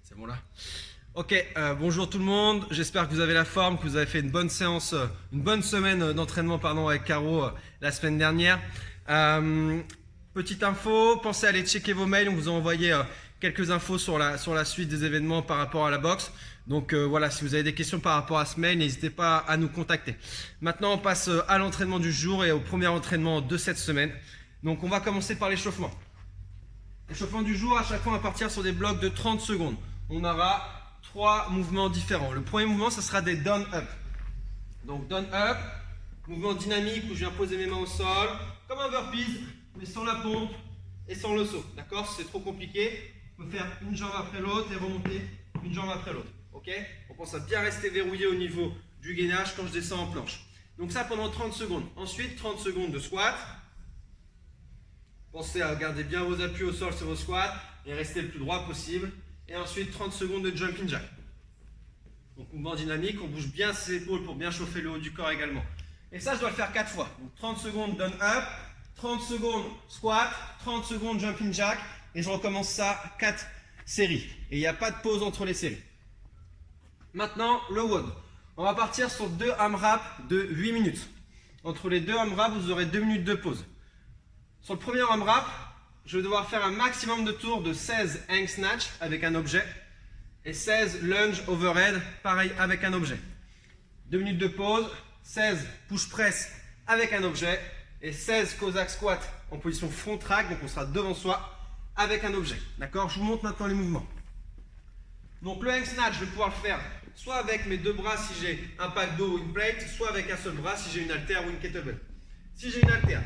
C'est bon là? Ok, bonjour tout le monde, j'espère que vous avez la forme, que vous avez fait une bonne séance, une bonne semaine d'entraînement avec Caro la semaine dernière. Petite info, pensez à aller checker vos mails, on vous a envoyé quelques infos sur la suite des événements par rapport à la boxe. Donc voilà, si vous avez des questions par rapport à ce mail, n'hésitez pas à nous contacter. Maintenant on passe à l'entraînement du jour et au premier entraînement de cette semaine. Donc on va commencer par l'échauffement. L'échauffement du jour, à chaque fois on va partir sur des blocs de 30 secondes. On aura 3 mouvements différents. Le premier mouvement, ce sera des down-up. Donc down-up, mouvement dynamique où je viens poser mes mains au sol, comme un burpees, mais sans la pompe et sans le saut. D'accord? Si c'est trop compliqué, on peut faire une jambe après l'autre et remonter une jambe après l'autre. Ok? On pense à bien rester verrouillé au niveau du gainage quand je descends en planche. Donc ça pendant 30 secondes. Ensuite, 30 secondes de squat. Pensez à garder bien vos appuis au sol sur vos squats et rester le plus droit possible. Et ensuite 30 secondes de jumping jack. Donc mouvement dynamique, on bouge bien ses épaules pour bien chauffer le haut du corps également. Et ça, je dois le faire 4 fois. Donc 30 secondes down up, 30 secondes squat, 30 secondes jumping jack. Et je recommence ça 4 séries. Et il n'y a pas de pause entre les séries. Maintenant, le WOD. On va partir sur 2 AMRAP de 8 minutes. Entre les 2 AMRAP, vous aurez 2 minutes de pause. Sur le premier AMRAP, je vais devoir faire un maximum de tours de 16 hang snatch avec un objet et 16 lunge overhead, pareil avec un objet. 2 minutes de pause, 16 push press avec un objet et 16 Cossack squat en position front track, donc on sera devant soi avec un objet. D'accord? Je vous montre maintenant les mouvements. Donc le hang snatch, je vais pouvoir le faire soit avec mes 2 bras si j'ai un pack d'eau ou une plate, soit avec un seul bras si j'ai une haltère ou une kettlebell. Si j'ai une haltère,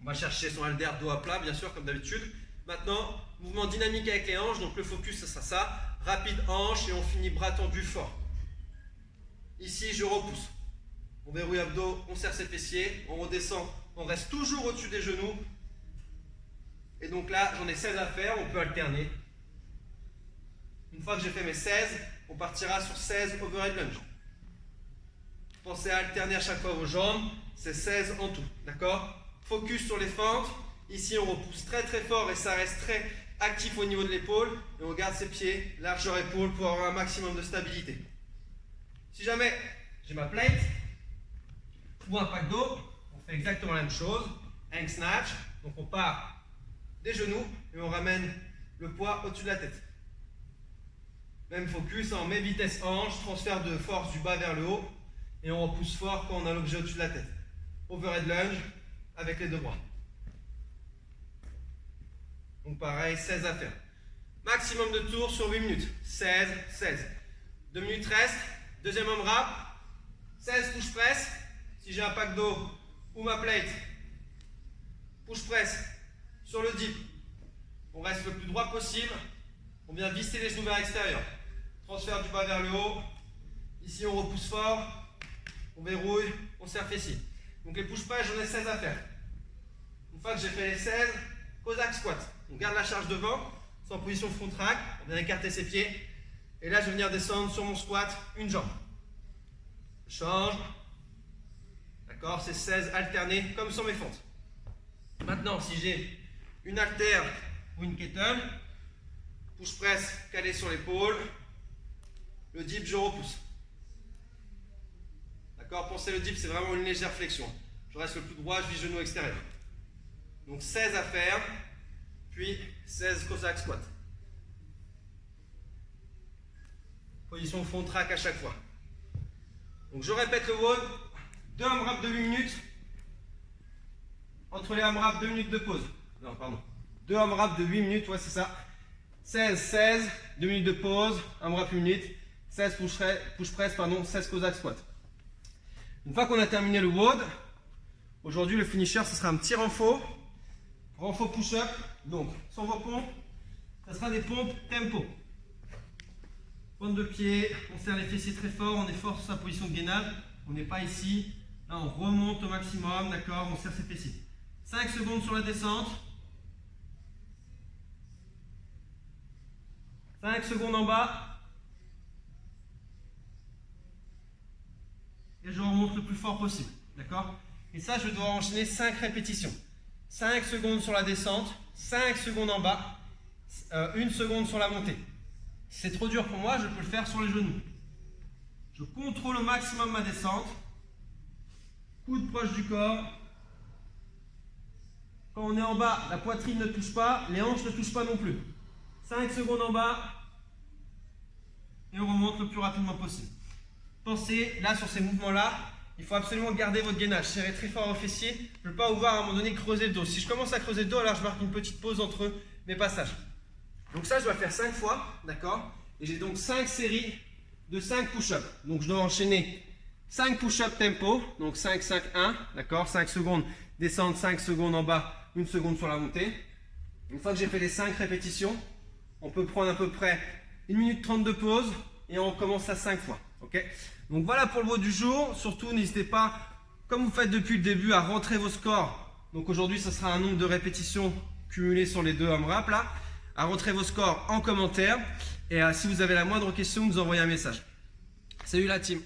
on va chercher son halter dos à plat, bien sûr, comme d'habitude. Maintenant, mouvement dynamique avec les hanches. Donc le focus, ça sera ça. Rapide hanche et on finit bras tendu fort. Ici, je repousse. On verrouille abdos, on serre ses fessiers, on redescend. On reste toujours au-dessus des genoux. Et donc là, j'en ai 16 à faire. On peut alterner. Une fois que j'ai fait mes 16, on partira sur 16 overhead lunge. Pensez à alterner à chaque fois vos jambes. C'est 16 en tout. D'accord? Focus sur les fentes. Ici, on repousse très très fort et ça reste très actif au niveau de l'épaule. Et on garde ses pieds, largeur épaule pour avoir un maximum de stabilité. Si jamais j'ai ma plate ou un pack d'eau, on fait exactement la même chose. Hang snatch. Donc on part des genoux et on ramène le poids au-dessus de la tête. Même focus, on met vitesse hanche, transfert de force du bas vers le haut. Et on repousse fort quand on a l'objet au-dessus de la tête. Overhead lunge avec les 2 bras. Donc pareil, 16 à faire. Maximum de tours sur 8 minutes. 16, 16. 2 minutes restent. Deuxième AMRAP. 16 push press. Si j'ai un pack d'eau ou ma plate, push press sur le dip. On reste le plus droit possible. On vient visser les genoux vers l'extérieur. Transfert du bas vers le haut. Ici, on repousse fort. On verrouille. On serre fessier. Donc les push press, j'en ai 16 à faire. Une fois que j'ai fait les 16, Cossack squat. On garde la charge devant, c'est en position front track, on vient écarter ses pieds. Et là, je vais venir descendre sur mon squat, une jambe. Je change. D'accord? C'est 16 alternés, comme sur mes fentes. Maintenant, si j'ai une haltère ou une kettle, push press calé sur l'épaule, le dip, je repousse. D'accord? Pensez le dip, c'est vraiment une légère flexion. Je reste le plus droit, je vis genou extérieur. Donc 16 à faire, puis 16 Cossack squat. Position front track à chaque fois. Donc je répète le WOD, 2 AMRAP de 8 minutes. Entre les AMRAP, 2 minutes de pause. Non, pardon. 2 AMRAP de 8 minutes, ouais c'est ça. 16, 16, 2 minutes de pause, AMRAP 8 minutes. 16 push press, 16 Cossack squat. Une fois qu'on a terminé le WOD, aujourd'hui le finisher ce sera un petit renfort push-up. Donc sur vos pompes, ça sera des pompes tempo. Pointe de pied, on serre les fessiers très fort, on est fort sur sa position de gainage. On n'est pas ici. Là on remonte au maximum, d'accord, on serre ses fessiers. 5 secondes sur la descente. 5 secondes en bas. Et je remonte le plus fort possible. D'accord? Et ça, je dois enchaîner 5 répétitions. 5 secondes sur la descente, 5 secondes en bas, 1 seconde sur la montée. Si c'est trop dur pour moi, je peux le faire sur les genoux. Je contrôle au maximum ma descente. Coude proche du corps. Quand on est en bas, la poitrine ne touche pas, les hanches ne touchent pas non plus. 5 secondes en bas. Et on remonte le plus rapidement possible. Pensez, là, sur ces mouvements-là, il faut absolument garder votre gainage. Serrez très fort aux fessiers. Je ne veux pas vous voir à un moment donné creuser le dos. Si je commence à creuser le dos, alors je marque une petite pause entre mes passages. Donc ça, je dois faire 5 fois, d'accord? Et j'ai donc 5 séries de 5 push-ups. Donc je dois enchaîner 5 push-ups tempo, donc 5, 5, 1, d'accord? 5 secondes, descendre 5 secondes en bas, 1 seconde sur la montée. Une fois que j'ai fait les 5 répétitions, on peut prendre à peu près 1 minute 30 de pause et on recommence à 5 fois, ok? Donc voilà pour le mot du jour. Surtout, n'hésitez pas, comme vous faites depuis le début, à rentrer vos scores. Donc aujourd'hui, ce sera un nombre de répétitions cumulées sur les 2 AMRAP là. À rentrer vos scores en commentaire. Et si vous avez la moindre question, vous envoyez un message. Salut la team!